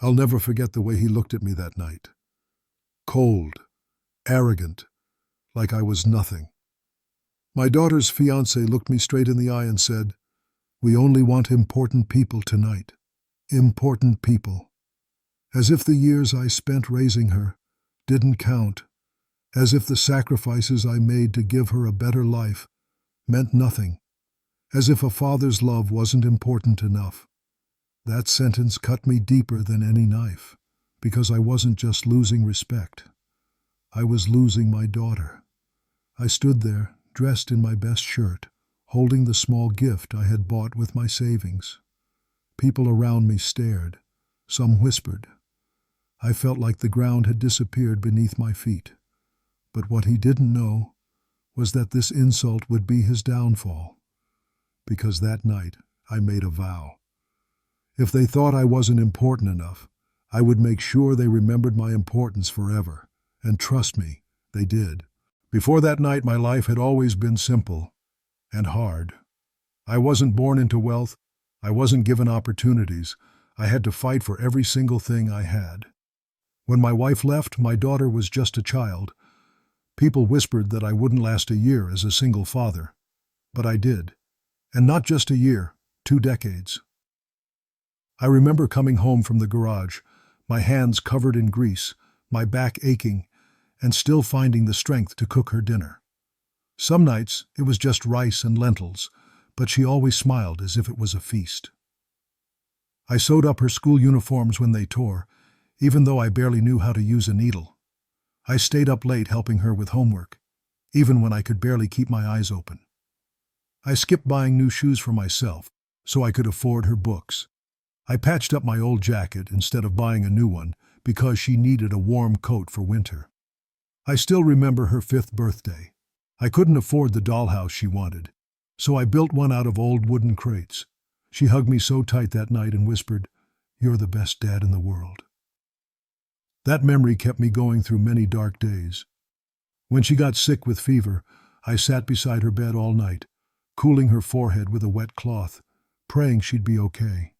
I'll never forget the way he looked at me that night. Cold, arrogant, like I was nothing. My daughter's fiancé looked me straight in the eye and said, "We only want important people tonight. Important people." As if the years I spent raising her didn't count. As if the sacrifices I made to give her a better life meant nothing. As if a father's love wasn't important enough. That sentence cut me deeper than any knife, because I wasn't just losing respect. I was losing my daughter. I stood there, dressed in my best shirt, holding the small gift I had bought with my savings. People around me stared. Some whispered. I felt like the ground had disappeared beneath my feet. But what he didn't know was that this insult would be his downfall. Because that night I made a vow. If they thought I wasn't important enough, I would make sure they remembered my importance forever. And trust me, they did. Before that night, my life had always been simple and hard. I wasn't born into wealth. I wasn't given opportunities. I had to fight for every single thing I had. When my wife left, my daughter was just a child. People whispered that I wouldn't last a year as a single father. But I did. And not just a year, 2 decades. I remember coming home from the garage, my hands covered in grease, my back aching, and still finding the strength to cook her dinner. Some nights it was just rice and lentils, but she always smiled as if it was a feast. I sewed up her school uniforms when they tore, even though I barely knew how to use a needle. I stayed up late helping her with homework, even when I could barely keep my eyes open. I skipped buying new shoes for myself so I could afford her books. I patched up my old jacket instead of buying a new one because she needed a warm coat for winter. I still remember her 5th birthday. I couldn't afford the dollhouse she wanted, so I built one out of old wooden crates. She hugged me so tight that night and whispered, "You're the best dad in the world." That memory kept me going through many dark days. When she got sick with fever, I sat beside her bed all night, cooling her forehead with a wet cloth, praying she'd be okay.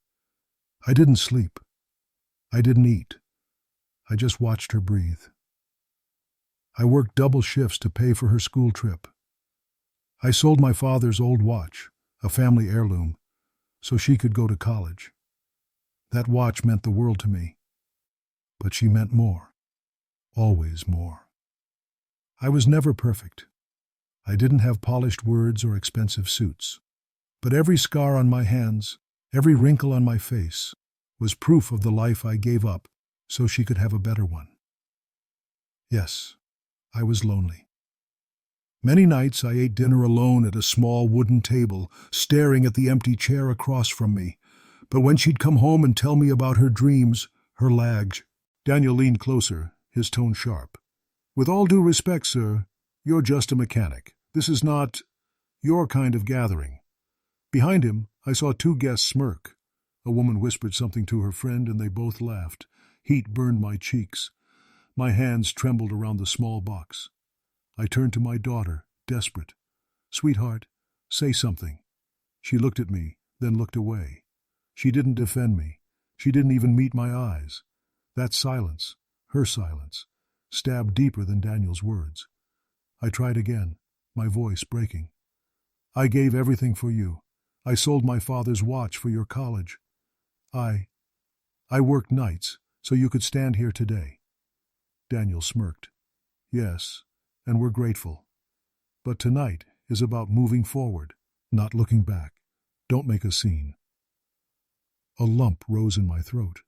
I didn't sleep. I didn't eat. I just watched her breathe. I worked double shifts to pay for her school trip. I sold my father's old watch, a family heirloom, so she could go to college. That watch meant the world to me. But she meant more. Always more. I was never perfect. I didn't have polished words or expensive suits. But every scar on my hands, every wrinkle on my face, was proof of the life I gave up so she could have a better one. Yes, I was lonely. Many nights I ate dinner alone at a small wooden table, staring at the empty chair across from me. But when she'd come home and tell me about her dreams, her lagged. Daniel leaned closer, his tone sharp. "With all due respect, sir, you're just a mechanic. This is not your kind of gathering." Behind him, I saw 2 guests smirk. A woman whispered something to her friend, and they both laughed. Heat burned my cheeks. My hands trembled around the small box. I turned to my daughter, desperate. "Sweetheart, say something." She looked at me, then looked away. She didn't defend me. She didn't even meet my eyes. That silence, her silence, stabbed deeper than Daniel's words. I tried again, my voice breaking. "I gave everything for you. I sold my father's watch for your college. I worked nights so you could stand here today." Daniel smirked. "Yes, and we're grateful. But tonight is about moving forward, not looking back. Don't make a scene." A lump rose in my throat.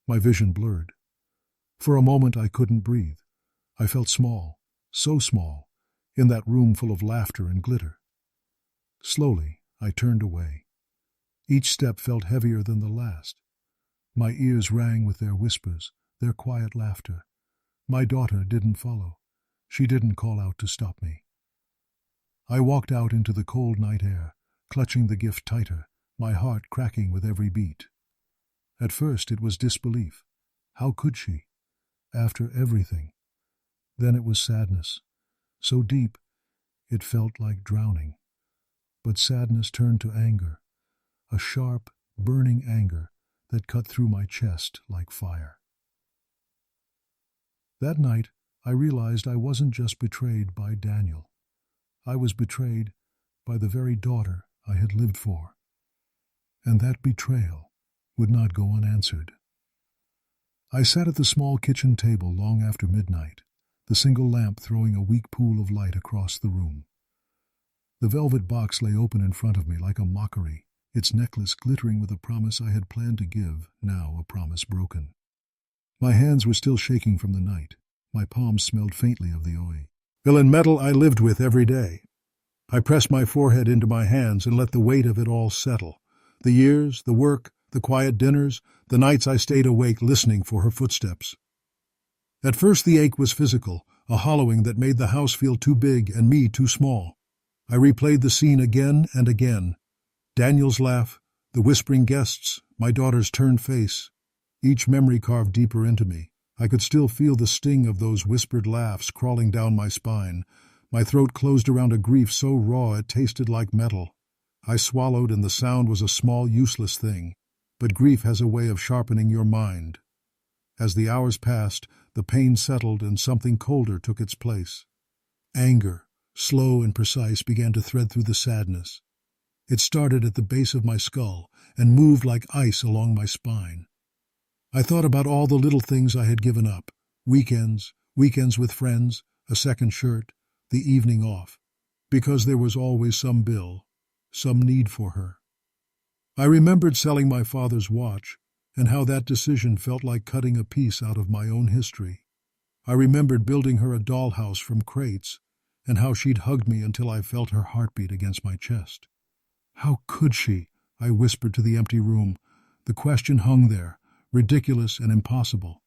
My vision blurred. For a moment I couldn't breathe. I felt small, so small, in that room full of laughter and glitter. Slowly, I turned away. Each step felt heavier than the last. My ears rang with their whispers, their quiet laughter. My daughter didn't follow. She didn't call out to stop me. I walked out into the cold night air, clutching the gift tighter, my heart cracking with every beat. At first it was disbelief. How could she? After everything. Then it was sadness. So deep, it felt like drowning. But sadness turned to anger. A sharp, burning anger that cut through my chest like fire. That night, I realized I wasn't just betrayed by Daniel. I was betrayed by the very daughter I had lived for. And that betrayal would not go unanswered. I sat at the small kitchen table long after midnight, the single lamp throwing a weak pool of light across the room. The velvet box lay open in front of me like a mockery, its necklace glittering with a promise I had planned to give, now a promise broken. My hands were still shaking from the night. My palms smelled faintly of the oil. Villain metal I lived with every day. I pressed my forehead into my hands and let the weight of it all settle. The years, the work, the quiet dinners, the nights I stayed awake listening for her footsteps. At first the ache was physical, a hollowing that made the house feel too big and me too small. I replayed the scene again and again. Daniel's laugh, the whispering guests, my daughter's turned face. Each memory carved deeper into me. I could still feel the sting of those whispered laughs crawling down my spine. My throat closed around a grief so raw it tasted like metal. I swallowed, and the sound was a small, useless thing. But grief has a way of sharpening your mind. As the hours passed, the pain settled and something colder took its place. Anger, slow and precise, began to thread through the sadness. It started at the base of my skull and moved like ice along my spine. I thought about all the little things I had given up. Weekends with friends, a second shirt, the evening off. Because there was always some bill, some need for her. I remembered selling my father's watch and how that decision felt like cutting a piece out of my own history. I remembered building her a dollhouse from crates and how she'd hugged me until I felt her heartbeat against my chest. How could she? I whispered to the empty room. The question hung there, ridiculous and impossible.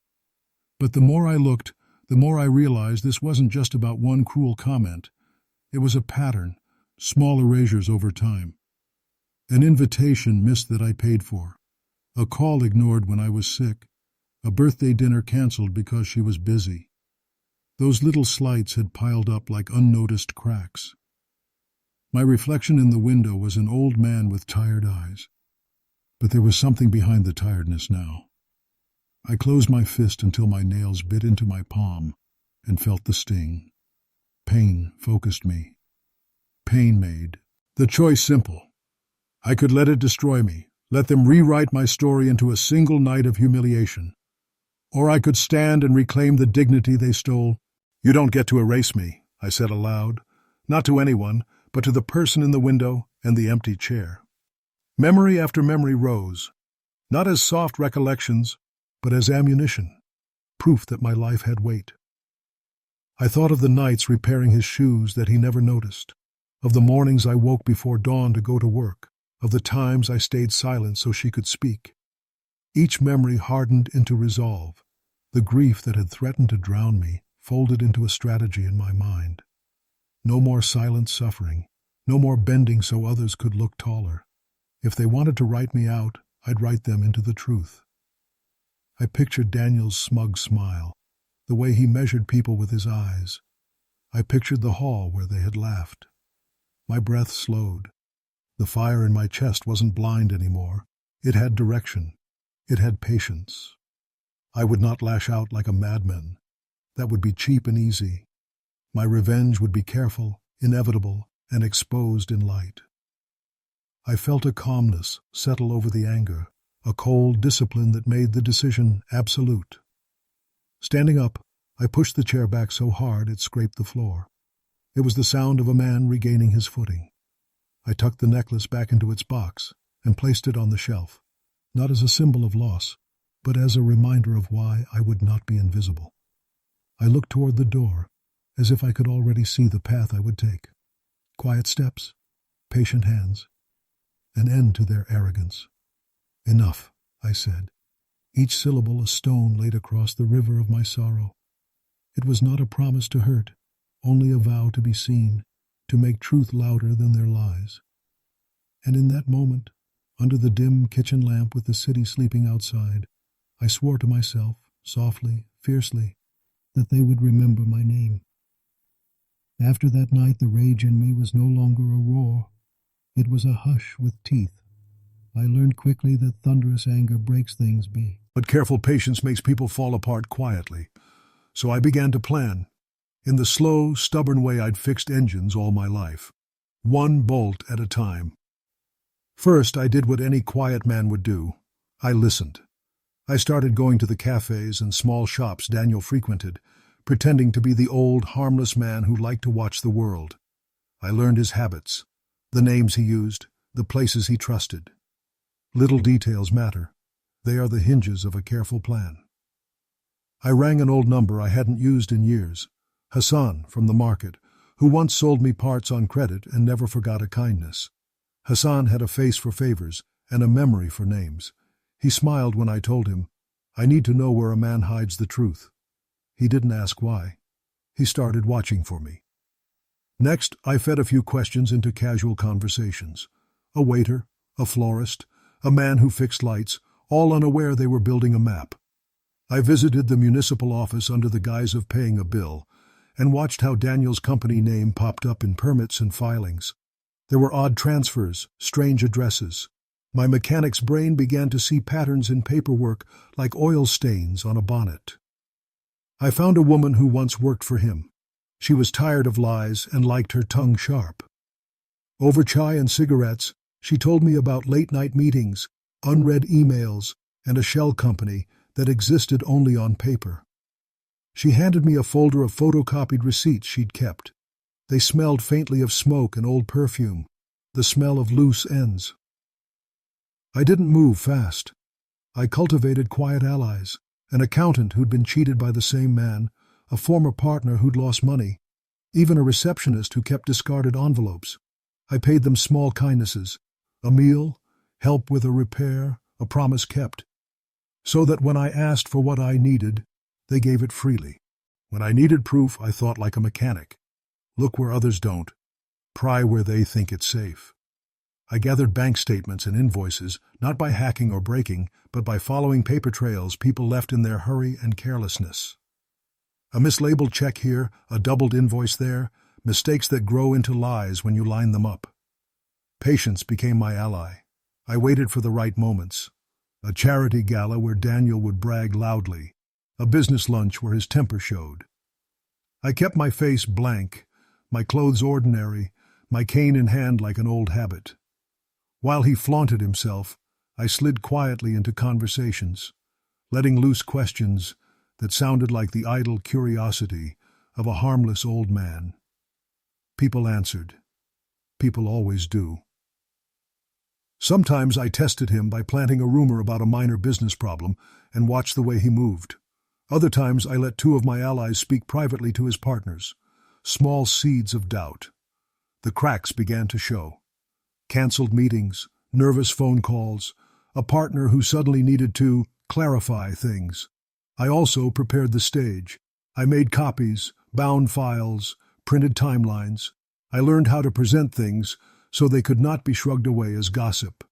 But the more I looked, the more I realized this wasn't just about one cruel comment. It was a pattern, small erasures over time. An invitation missed that I paid for. A call ignored when I was sick. A birthday dinner canceled because she was busy. Those little slights had piled up like unnoticed cracks. My reflection in the window was an old man with tired eyes. But there was something behind the tiredness now. I closed my fist until my nails bit into my palm and felt the sting. Pain focused me. Pain made the choice simple. I could let it destroy me, let them rewrite my story into a single night of humiliation. Or I could stand and reclaim the dignity they stole. You don't get to erase me, I said aloud, not to anyone, but to the person in the window and the empty chair. Memory after memory rose, not as soft recollections, but as ammunition, proof that my life had weight. I thought of the nights repairing his shoes that he never noticed, of the mornings I woke before dawn to go to work, of the times I stayed silent so she could speak. Each memory hardened into resolve. The grief that had threatened to drown me folded into a strategy in my mind. No more silent suffering, no more bending so others could look taller. If they wanted to write me out, I'd write them into the truth. I pictured Daniel's smug smile, the way he measured people with his eyes. I pictured the hall where they had laughed. My breath slowed. The fire in my chest wasn't blind anymore. It had direction. It had patience. I would not lash out like a madman. That would be cheap and easy. My revenge would be careful, inevitable, and exposed in light. I felt a calmness settle over the anger, a cold discipline that made the decision absolute. Standing up, I pushed the chair back so hard it scraped the floor. It was the sound of a man regaining his footing. I tucked the necklace back into its box and placed it on the shelf, not as a symbol of loss, but as a reminder of why I would not be invisible. I looked toward the door, as if I could already see the path I would take. Quiet steps, patient hands, an end to their arrogance. Enough, I said, each syllable a stone laid across the river of my sorrow. It was not a promise to hurt, only a vow to be seen, to make truth louder than their lies. And in that moment, under the dim kitchen lamp with the city sleeping outside, I swore to myself, softly, fiercely, that they would remember my name. After that night, the rage in me was no longer a roar. It was a hush with teeth, I learned quickly that thunderous anger breaks things be. But careful patience makes people fall apart quietly. So I began to plan, in the slow, stubborn way I'd fixed engines all my life, one bolt at a time. First, I did what any quiet man would do. I listened. I started going to the cafes and small shops Daniel frequented, pretending to be the old, harmless man who liked to watch the world. I learned his habits, the names he used, the places he trusted. Little details matter. They are the hinges of a careful plan. I rang an old number I hadn't used in years, Hassan from the market, who once sold me parts on credit and never forgot a kindness. Hassan had a face for favors and a memory for names. He smiled when I told him, I need to know where a man hides the truth. He didn't ask why. He started watching for me. Next, I fed a few questions into casual conversations. A waiter, a florist, a man who fixed lights, all unaware they were building a map. I visited the municipal office under the guise of paying a bill and watched how Daniel's company name popped up in permits and filings. There were odd transfers, strange addresses. My mechanic's brain began to see patterns in paperwork like oil stains on a bonnet. I found a woman who once worked for him. She was tired of lies and liked her tongue sharp. Over chai and cigarettes, she told me about late-night meetings, unread emails, and a shell company that existed only on paper. She handed me a folder of photocopied receipts she'd kept. They smelled faintly of smoke and old perfume, the smell of loose ends. I didn't move fast. I cultivated quiet allies, an accountant who'd been cheated by the same man, a former partner who'd lost money, even a receptionist who kept discarded envelopes. I paid them small kindnesses, a meal, help with a repair, a promise kept, so that when I asked for what I needed, they gave it freely. When I needed proof, I thought like a mechanic. Look where others don't. Pry where they think it's safe. I gathered bank statements and invoices, not by hacking or breaking, but by following paper trails people left in their hurry and carelessness. A mislabeled check here, a doubled invoice there, mistakes that grow into lies when you line them up. Patience became my ally. I waited for the right moments. A charity gala where Daniel would brag loudly. A business lunch where his temper showed. I kept my face blank, my clothes ordinary, my cane in hand like an old habit. While he flaunted himself, I slid quietly into conversations, letting loose questions that sounded like the idle curiosity of a harmless old man. People answered. People always do. Sometimes I tested him by planting a rumor about a minor business problem and watched the way he moved. Other times I let two of my allies speak privately to his partners. Small seeds of doubt. The cracks began to show. Cancelled meetings, nervous phone calls, a partner who suddenly needed to clarify things. I also prepared the stage. I made copies, bound files, printed timelines. I learned how to present things so they could not be shrugged away as gossip.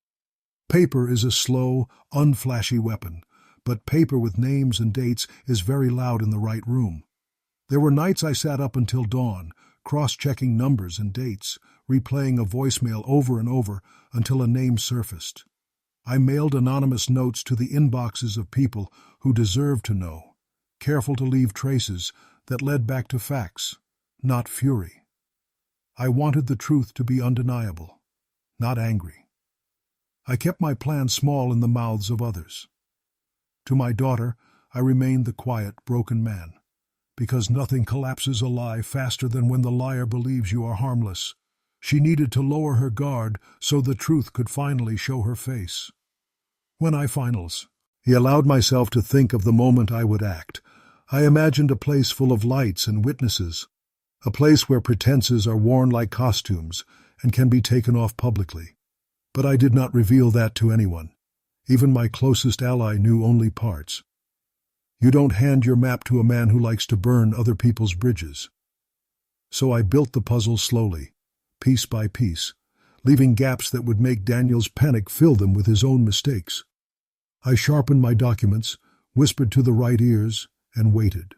Paper is a slow, unflashy weapon, but paper with names and dates is very loud in the right room. There were nights I sat up until dawn, cross-checking numbers and dates, replaying a voicemail over and over until a name surfaced. I mailed anonymous notes to the inboxes of people who deserved to know, careful to leave traces that led back to facts, not fury. I wanted the truth to be undeniable, not angry. I kept my plan small in the mouths of others. To my daughter, I remained the quiet, broken man, because nothing collapses a lie faster than when the liar believes you are harmless. She needed to lower her guard so the truth could finally show her face. When I finals, he allowed myself to think of the moment I would act. I imagined a place full of lights and witnesses, a place where pretenses are worn like costumes and can be taken off publicly. But I did not reveal that to anyone. Even my closest ally knew only parts. You don't hand your map to a man who likes to burn other people's bridges. So I built the puzzle slowly, piece by piece, leaving gaps that would make Daniel's panic fill them with his own mistakes. I sharpened my documents, whispered to the right ears, and waited.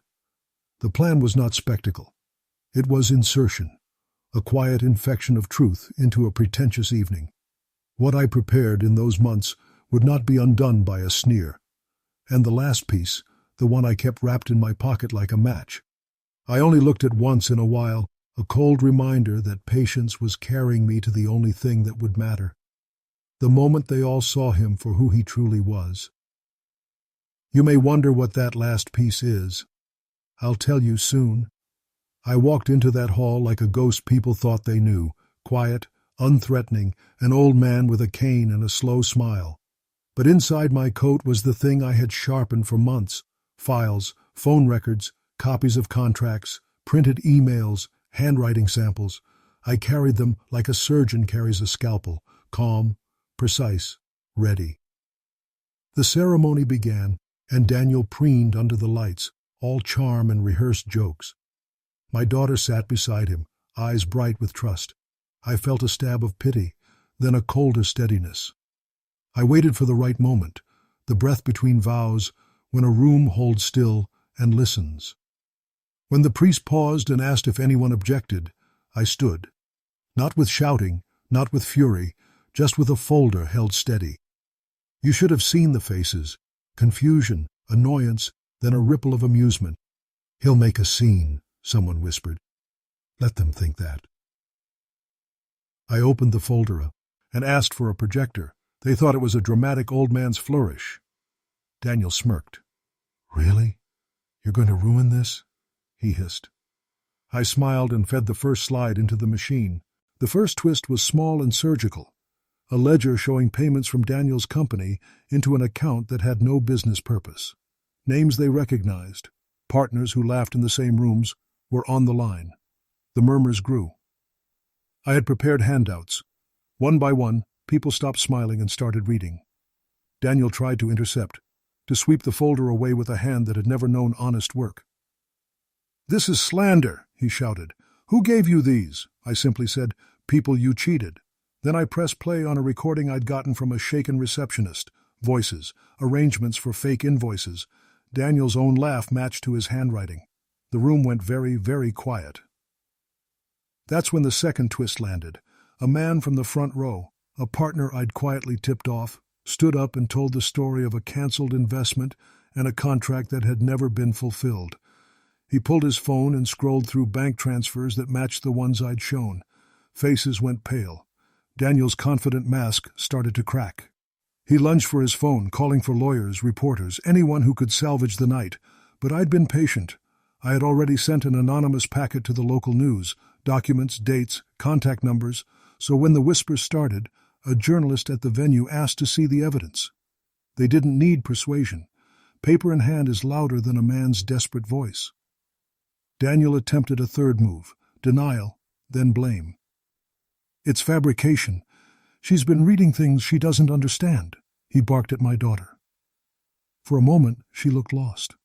The plan was not spectacle. It was insertion, a quiet infection of truth into a pretentious evening. What I prepared in those months would not be undone by a sneer. And the last piece, the one I kept wrapped in my pocket like a match. I only looked at once in a while, a cold reminder that patience was carrying me to the only thing that would matter. The moment they all saw him for who he truly was. You may wonder what that last piece is. I'll tell you soon. I walked into that hall like a ghost people thought they knew, quiet, unthreatening, an old man with a cane and a slow smile. But inside my coat was the thing I had sharpened for months: files, phone records, copies of contracts, printed emails, handwriting samples. I carried them like a surgeon carries a scalpel, calm, precise, ready. The ceremony began, and Daniel preened under the lights, all charm and rehearsed jokes. My daughter sat beside him, eyes bright with trust. I felt a stab of pity, then a colder steadiness. I waited for the right moment, the breath between vows, when a room holds still and listens. When the priest paused and asked if anyone objected, I stood. Not with shouting, not with fury, just with a folder held steady. You should have seen the faces: confusion, annoyance, then a ripple of amusement. "He'll make a scene," someone whispered. "Let them think that." I opened the folder up and asked for a projector. They thought it was a dramatic old man's flourish. Daniel smirked. "Really? You're going to ruin this?" he hissed. I smiled and fed the first slide into the machine. The first twist was small and surgical, a ledger showing payments from Daniel's company into an account that had no business purpose. Names they recognized, partners who laughed in the same rooms, were on the line. The murmurs grew. I had prepared handouts. One by one, people stopped smiling and started reading. Daniel tried to intercept, to sweep the folder away with a hand that had never known honest work. "This is slander," he shouted. "Who gave you these?" I simply said, "People you cheated." Then I pressed play on a recording I'd gotten from a shaken receptionist. Voices, arrangements for fake invoices. Daniel's own laugh matched to his handwriting. The room went very, very quiet. That's when the second twist landed. A man from the front row, a partner I'd quietly tipped off, stood up and told the story of a canceled investment and a contract that had never been fulfilled. He pulled his phone and scrolled through bank transfers that matched the ones I'd shown. Faces went pale. Daniel's confident mask started to crack. He lunged for his phone, calling for lawyers, reporters, anyone who could salvage the night. But I'd been patient. I had already sent an anonymous packet to the local news, documents, dates, contact numbers, so when the whispers started, a journalist at the venue asked to see the evidence. They didn't need persuasion. Paper in hand is louder than a man's desperate voice. Daniel attempted a third move, denial, then blame. "It's fabrication. She's been reading things she doesn't understand," he barked at my daughter. For a moment, she looked lost.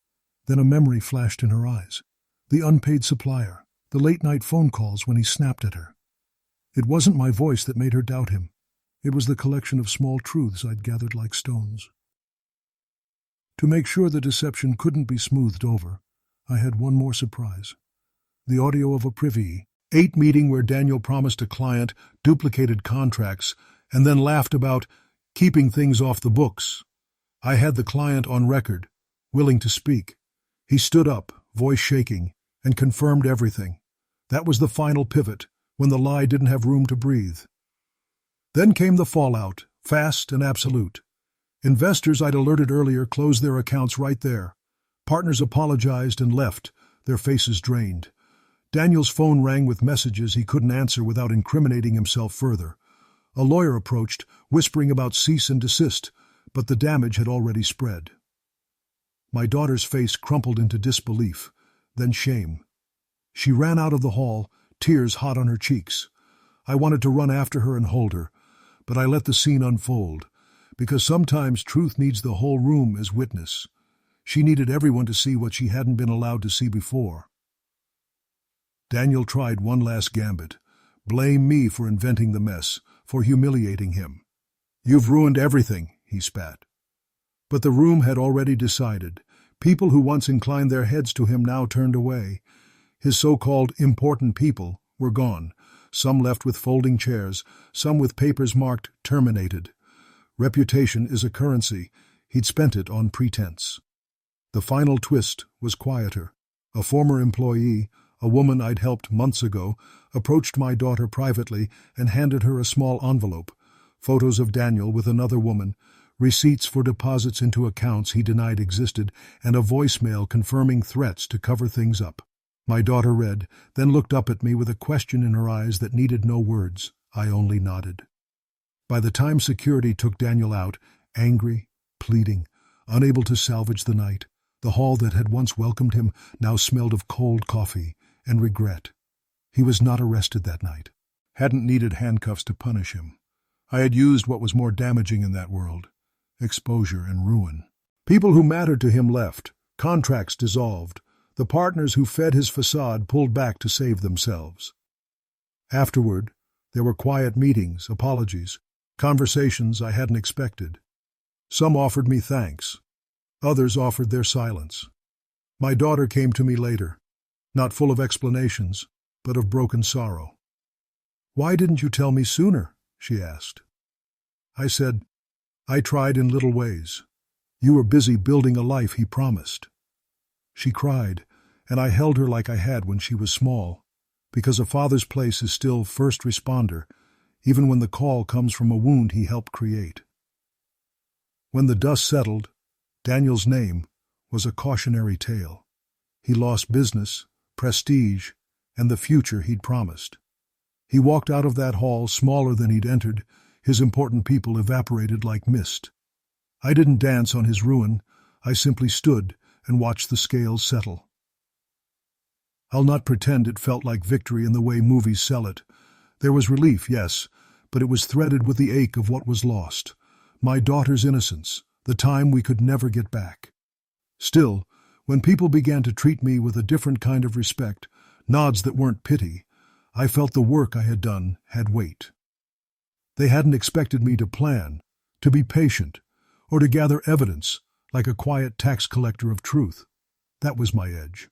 Then a memory flashed in her eyes. The unpaid supplier, the late-night phone calls when he snapped at her. It wasn't my voice that made her doubt him. It was the collection of small truths I'd gathered like stones. To make sure the deception couldn't be smoothed over, I had one more surprise. The audio of a privy, 8 meeting where Daniel promised a client, duplicated contracts, and then laughed about keeping things off the books. I had the client on record, willing to speak. He stood up, voice shaking, and confirmed everything. That was the final pivot, when the lie didn't have room to breathe. Then came the fallout, fast and absolute. Investors I'd alerted earlier closed their accounts right there. Partners apologized and left, their faces drained. Daniel's phone rang with messages he couldn't answer without incriminating himself further. A lawyer approached, whispering about cease and desist, but the damage had already spread. My daughter's face crumpled into disbelief, then shame. She ran out of the hall, tears hot on her cheeks. I wanted to run after her and hold her, but I let the scene unfold, because sometimes truth needs the whole room as witness. She needed everyone to see what she hadn't been allowed to see before. Daniel tried one last gambit. Blame me for inventing the mess, for humiliating him. "You've ruined everything," he spat. But the room had already decided. People who once inclined their heads to him now turned away. His so-called important people were gone. some left with folding chairs, some with papers marked terminated. Reputation is a currency. He'd spent it on pretense. The final twist was quieter. A former employee, a woman I'd helped months ago, approached my daughter privately and handed her a small envelope, photos of Daniel with another woman, receipts for deposits into accounts he denied existed, and a voicemail confirming threats to cover things up. My daughter read, then looked up at me with a question in her eyes that needed no words. I only nodded. By the time security took Daniel out, angry, pleading, unable to salvage the night, the hall that had once welcomed him now smelled of cold coffee and regret. He was not arrested that night. Hadn't needed handcuffs to punish him. I had used what was more damaging in that world: exposure and ruin. People who mattered to him left, contracts dissolved, the partners who fed his facade pulled back to save themselves. Afterward, there were quiet meetings, apologies, conversations I hadn't expected. Some offered me thanks. Others offered their silence. My daughter came to me later, not full of explanations, but of broken sorrow. "Why didn't you tell me sooner?" she asked. I said, "I tried in little ways. You were busy building a life he promised." She cried, and I held her like I had when she was small, because a father's place is still first responder, even when the call comes from a wound he helped create. When the dust settled, Daniel's name was a cautionary tale. He lost business, prestige, and the future he'd promised. He walked out of that hall smaller than he'd entered, his important people evaporated like mist. I didn't dance on his ruin, I simply stood and watched the scales settle. I'll not pretend it felt like victory in the way movies sell it. There was relief, yes, but it was threaded with the ache of what was lost. My daughter's innocence, the time we could never get back. Still, when people began to treat me with a different kind of respect, nods that weren't pity, I felt the work I had done had weight. They hadn't expected me to plan, to be patient, or to gather evidence like a quiet tax collector of truth. That was my edge.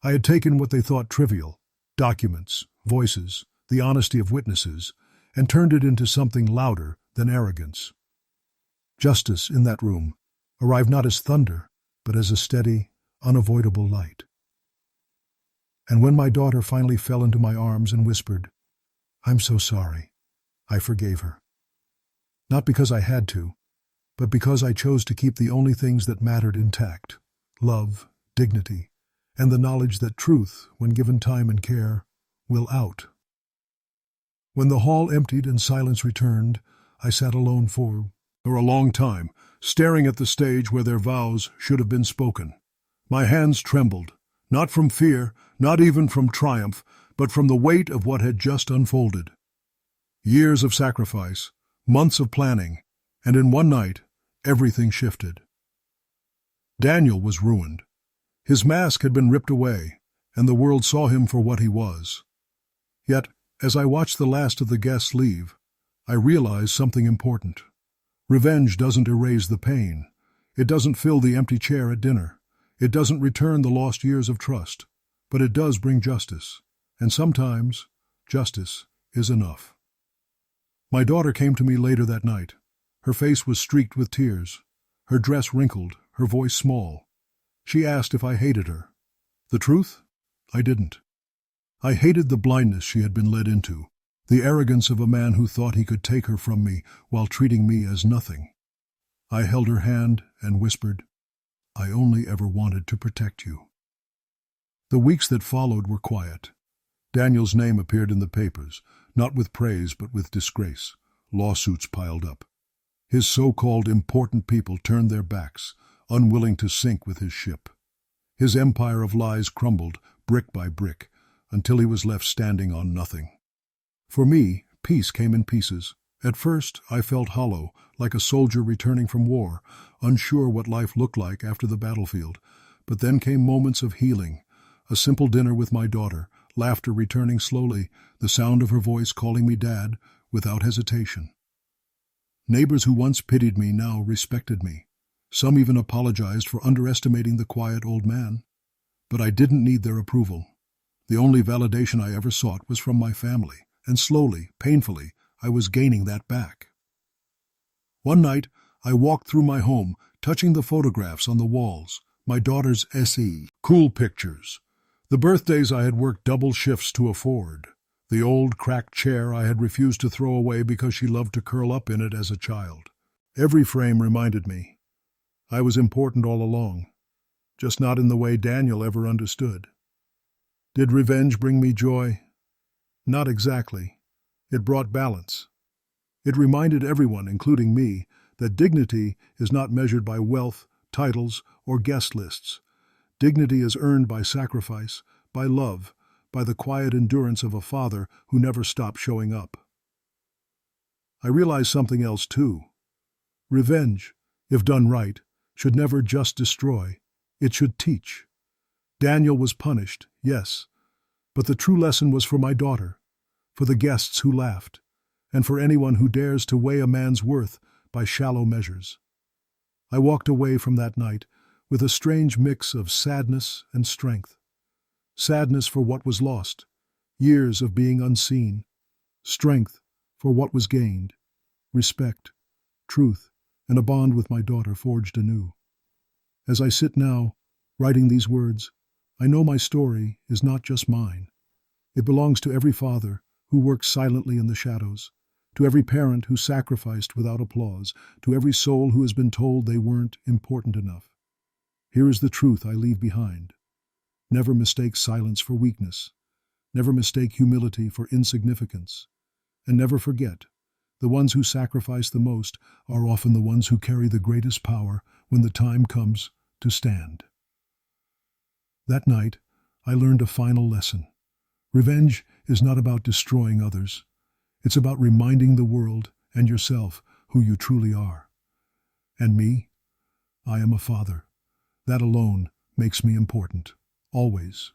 I had taken what they thought trivial, documents, voices, the honesty of witnesses, and turned it into something louder than arrogance. Justice in that room arrived not as thunder, but as a steady, unavoidable light. And when my daughter finally fell into my arms and whispered, "I'm so sorry," I forgave her. Not because I had to, but because I chose to keep the only things that mattered intact: love, dignity, and the knowledge that truth, when given time and care, will out. When the hall emptied and silence returned, I sat alone for a long time, staring at the stage where their vows should have been spoken. My hands trembled, not from fear, not even from triumph, but from the weight of what had just unfolded. Years of sacrifice, months of planning, and in one night, everything shifted. Daniel was ruined. His mask had been ripped away, and the world saw him for what he was. Yet, as I watched the last of the guests leave, I realized something important. Revenge doesn't erase the pain. It doesn't fill the empty chair at dinner. It doesn't return the lost years of trust. But it does bring justice. And sometimes, justice is enough. My daughter came to me later that night. Her face was streaked with tears, her dress wrinkled, her voice small. She asked if I hated her. The truth? I didn't. I hated the blindness she had been led into, the arrogance of a man who thought he could take her from me while treating me as nothing. I held her hand and whispered, "I only ever wanted to protect you." The weeks that followed were quiet. Daniel's name appeared in the papers, not with praise but with disgrace. Lawsuits piled up. His so-called important people turned their backs, unwilling to sink with his ship. His empire of lies crumbled, brick by brick, until he was left standing on nothing. For me, peace came in pieces. At first, I felt hollow, like a soldier returning from war, unsure what life looked like after the battlefield. But then came moments of healing. A simple dinner with my daughter, laughter returning slowly, the sound of her voice calling me Dad, without hesitation. Neighbors who once pitied me now respected me. Some even apologized for underestimating the quiet old man. But I didn't need their approval. The only validation I ever sought was from my family, and slowly, painfully, I was gaining that back. One night, I walked through my home, touching the photographs on the walls, my daughter's SE, cool pictures, the birthdays I had worked double shifts to afford, the old cracked chair I had refused to throw away because she loved to curl up in it as a child. Every frame reminded me I was important all along, just not in the way Daniel ever understood. Did revenge bring me joy? Not exactly. It brought balance. It reminded everyone, including me, that dignity is not measured by wealth, titles, or guest lists. Dignity is earned by sacrifice, by love, by the quiet endurance of a father who never stopped showing up. I realized something else too. Revenge, if done right, should never just destroy. It should teach. Daniel was punished, yes, but the true lesson was for my daughter, for the guests who laughed, and for anyone who dares to weigh a man's worth by shallow measures. I walked away from that night with a strange mix of sadness and strength. Sadness for what was lost, years of being unseen. Strength for what was gained, respect, truth, and a bond with my daughter forged anew. As I sit now, writing these words, I know my story is not just mine. It belongs to every father who works silently in the shadows, to every parent who sacrificed without applause, to every soul who has been told they weren't important enough. Here is the truth I leave behind. Never mistake silence for weakness. Never mistake humility for insignificance. And never forget, the ones who sacrifice the most are often the ones who carry the greatest power when the time comes to stand. That night, I learned a final lesson. Revenge is not about destroying others. It's about reminding the world and yourself who you truly are. And me? I am a father. That alone makes me important. Always.